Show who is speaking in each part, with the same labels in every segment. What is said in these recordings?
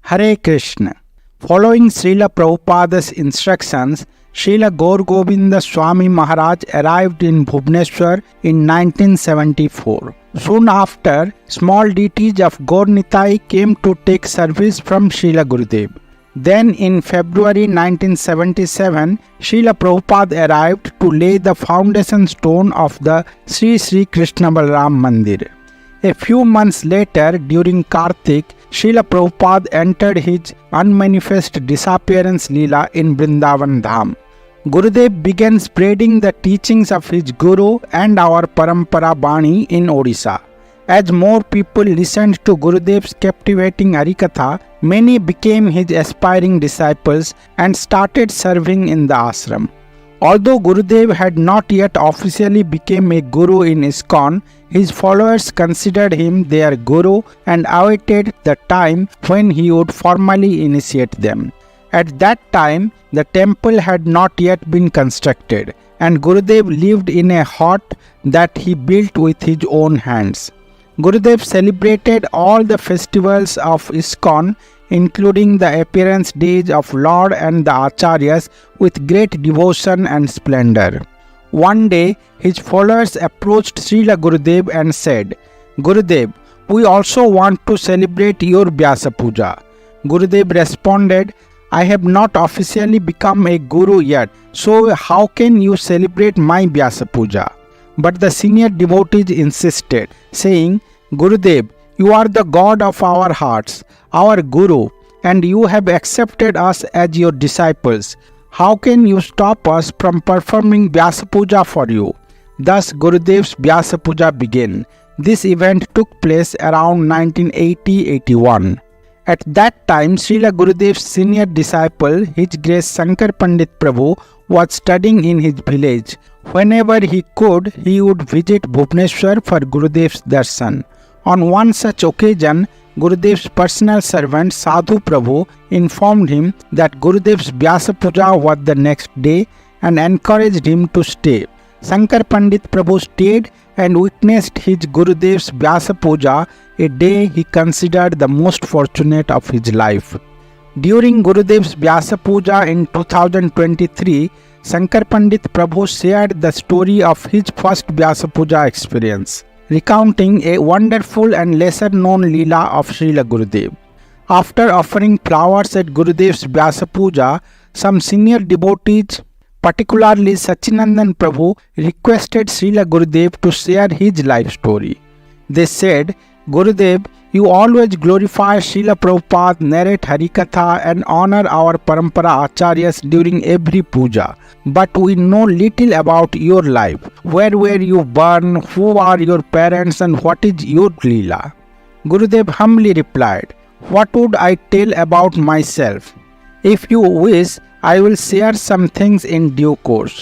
Speaker 1: Hare Krishna. Following Srila Prabhupada's instructions, Srila Gaur Govinda Swami Maharaj arrived in Bhubaneswar in 1974. Soon after, small deities of Gaur Nitai came to take service from Srila Gurudev. Then in February 1977, Srila Prabhupada arrived to lay the foundation stone of the Sri Krishna Balaram Mandir. A few months later, during Kartik, Srila Prabhupada entered his unmanifest disappearance Leela in Vrindavan Dham. Gurudev began spreading the teachings of his Guru and our Parampara Bani in Odisha. As more people listened to Gurudev's captivating Harikatha, many became his aspiring disciples and started serving in the ashram. Although Gurudev had not yet officially become a guru in ISKCON, his followers considered him their guru and awaited the time when he would formally initiate them. At that time, the temple had not yet been constructed, and Gurudev lived in a hut that he built with his own hands. Gurudev celebrated all the festivals of ISKCON, including the appearance days of Lord and the Acharyas, with great devotion and splendor. One day, his followers approached Srila Gurudev and said, "Gurudev, we also want to celebrate your Vyasa Puja." Gurudev responded, "I have not officially become a guru yet, so how can you celebrate my Vyasa Puja?" But the senior devotees insisted, saying, "Gurudev, you are the God of our hearts, our Guru, and you have accepted us as your disciples. How can you stop us from performing Vyasa Puja for you?" Thus Gurudev's Vyasa Puja began. This event took place around 1980-81. At that time, Srila Gurudev's senior disciple, His Grace Shankar Pandit Prabhu, was studying in his village. Whenever he could, he would visit Bhubaneswar for Gurudev's darshan. On one such occasion, Gurudev's personal servant Sadhu Prabhu informed him that Gurudev's Vyasa Puja was the next day and encouraged him to stay. Shankar Pandit Prabhu stayed and witnessed his Gurudev's Vyasa Puja, a day he considered the most fortunate of his life. During Gurudev's Vyasa Puja in 2023, Shankar Pandit Prabhu shared the story of his first Vyasa Puja experience, recounting a wonderful and lesser known Leela of Srila Gurudev. After offering flowers at Gurudev's Vyasa Puja, some senior devotees, particularly Sachinandan Prabhu, requested Srila Gurudev to share his life story. They said, "Gurudev, you always glorify Srila Prabhupada, narrate Harikatha and honor our Parampara Acharyas during every puja. But we know little about your life. Where were you born? Who are your parents? And what is your Leela?" Gurudev humbly replied, "What would I tell about myself? If you wish, I will share some things in due course."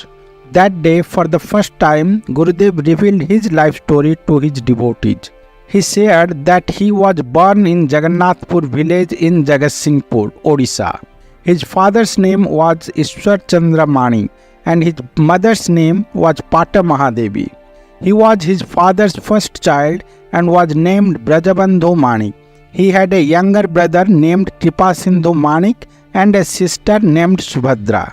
Speaker 1: That day, for the first time, Gurudev revealed his life story to his devotees. He shared that he was born in Jagannathpur village in Jagatsinghpur, Odisha. His father's name was Ishwar Chandra Mani and his mother's name was Pata Mahadevi. He was his father's first child and was named Brajabandhu Manik. He had a younger brother named Kripasindhu Manik and a sister named Subhadra.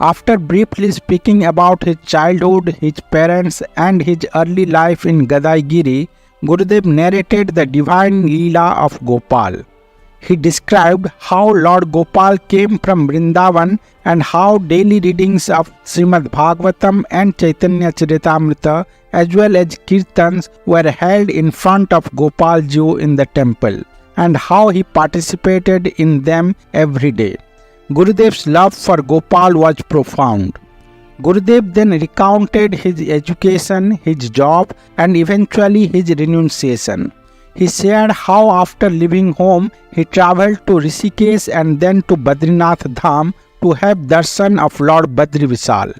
Speaker 1: After briefly speaking about his childhood, his parents and his early life in Gadaigiri, Gurudev narrated the divine Leela of Gopal. He described how Lord Gopal came from Vrindavan and how daily readings of Srimad Bhagavatam and Chaitanya Charitamrita as well as Kirtans were held in front of Gopal Ji in the temple and how he participated in them every day. Gurudev's love for Gopal was profound. Gurudev then recounted his education, his job, and eventually his renunciation. He shared how after leaving home, he travelled to Rishikesh and then to Badrinath Dham to have darshan of Lord Badri Vishal.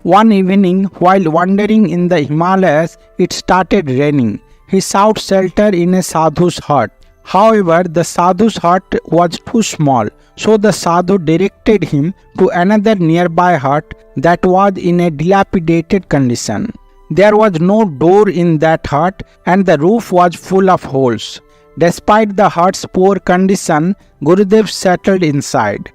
Speaker 1: One evening, while wandering in the Himalayas, it started raining. He sought shelter in a sadhu's hut. However, the sadhu's hut was too small, so the sadhu directed him to another nearby hut that was in a dilapidated condition. There was no door in that hut and the roof was full of holes. Despite the hut's poor condition, Gurudev settled inside.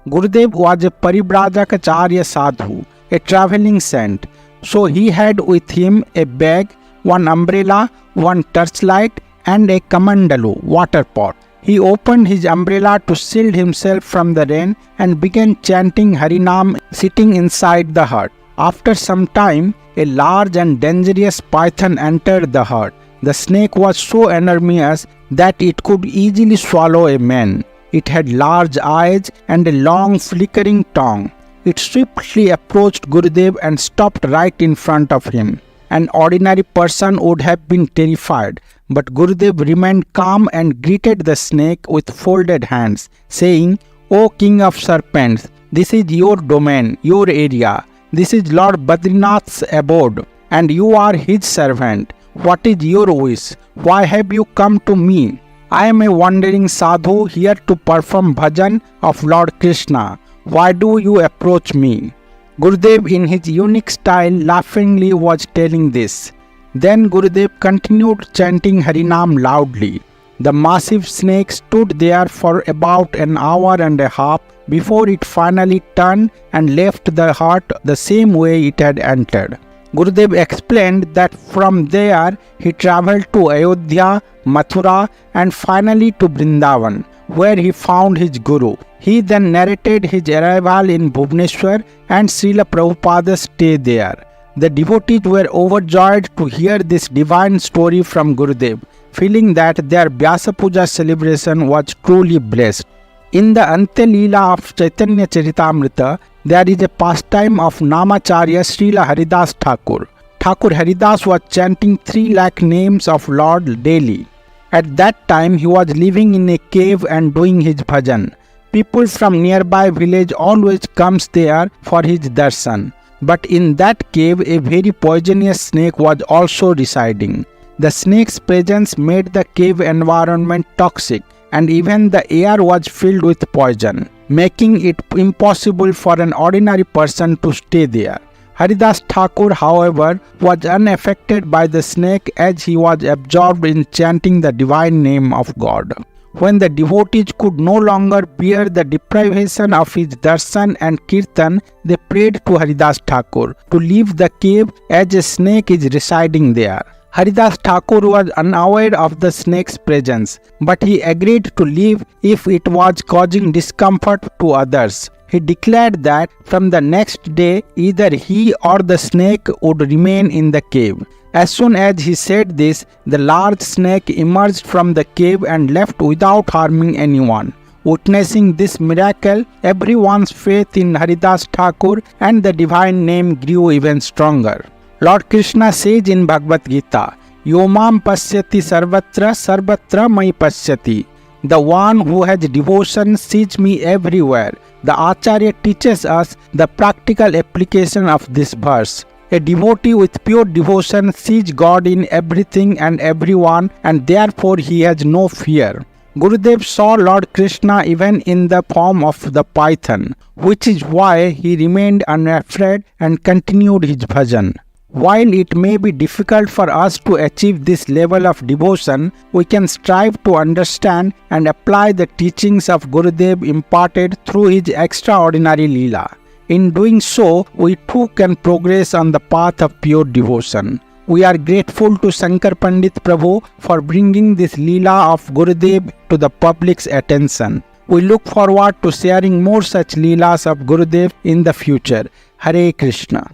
Speaker 1: Gurudev was a Paribradakacharya sadhu, a travelling saint, so he had with him a bag, one umbrella, one torchlight and a kamandalu water pot. He opened his umbrella to shield himself from the rain and began chanting Harinam sitting inside the hut. After some time, a large and dangerous python entered the hut. The snake was so enormous that it could easily swallow a man. It had large eyes and a long flickering tongue. It swiftly approached Gurudev and stopped right in front of him. An ordinary person would have been terrified, but Gurudev remained calm and greeted the snake with folded hands, saying, "O King of Serpents, this is your domain, your area. This is Lord Badrinath's abode, and you are his servant. What is your wish? Why have you come to me? I am a wandering sadhu here to perform bhajan of Lord Krishna. Why do you approach me?" Gurudev in his unique style laughingly was telling this. Then Gurudev continued chanting Harinam loudly. The massive snake stood there for about an hour and a half before it finally turned and left the hut the same way it had entered. Gurudev explained that from there he travelled to Ayodhya, Mathura and finally to Vrindavan, where he found his Guru. He then narrated his arrival in Bhubaneswar and Srila Prabhupada's stay there. The devotees were overjoyed to hear this divine story from Gurudev, feeling that their Vyasa Puja celebration was truly blessed. In the Ante Leela of Chaitanya Charitamrita, there is a pastime of Namacharya Srila Haridas Thakur. Thakur Haridas was chanting 3 lakh names of Lord daily. At that time he was living in a cave and doing his bhajan. People from nearby village always comes there for his darshan. But in that cave a very poisonous snake was also residing. The snake's presence made the cave environment toxic, and even the air was filled with poison, making it impossible for an ordinary person to stay there. Haridas Thakur, however, was unaffected by the snake as he was absorbed in chanting the divine name of God. When the devotees could no longer bear the deprivation of his darshan and kirtan, they prayed to Haridas Thakur to leave the cave as a snake is residing there. Haridas Thakur was unaware of the snake's presence, but he agreed to leave if it was causing discomfort to others. He declared that from the next day either he or the snake would remain in the cave. As soon as he said this, the large snake emerged from the cave and left without harming anyone. Witnessing this miracle, everyone's faith in Haridas Thakur and the divine name grew even stronger. Lord Krishna says in Bhagavad Gita, "Yomam pasyati sarvatra sarvatra mai pasyati." The one who has devotion sees me everywhere. The Acharya teaches us the practical application of this verse. A devotee with pure devotion sees God in everything and everyone, and therefore he has no fear. Gurudev saw Lord Krishna even in the form of the python, which is why he remained unafraid and continued his bhajan. While it may be difficult for us to achieve this level of devotion, we can strive to understand and apply the teachings of Gurudev imparted through his extraordinary Leela. In doing so, we too can progress on the path of pure devotion. We are grateful to Shankar Pandit Prabhu for bringing this Leela of Gurudev to the public's attention. We look forward to sharing more such Leelas of Gurudev in the future. Hare Krishna.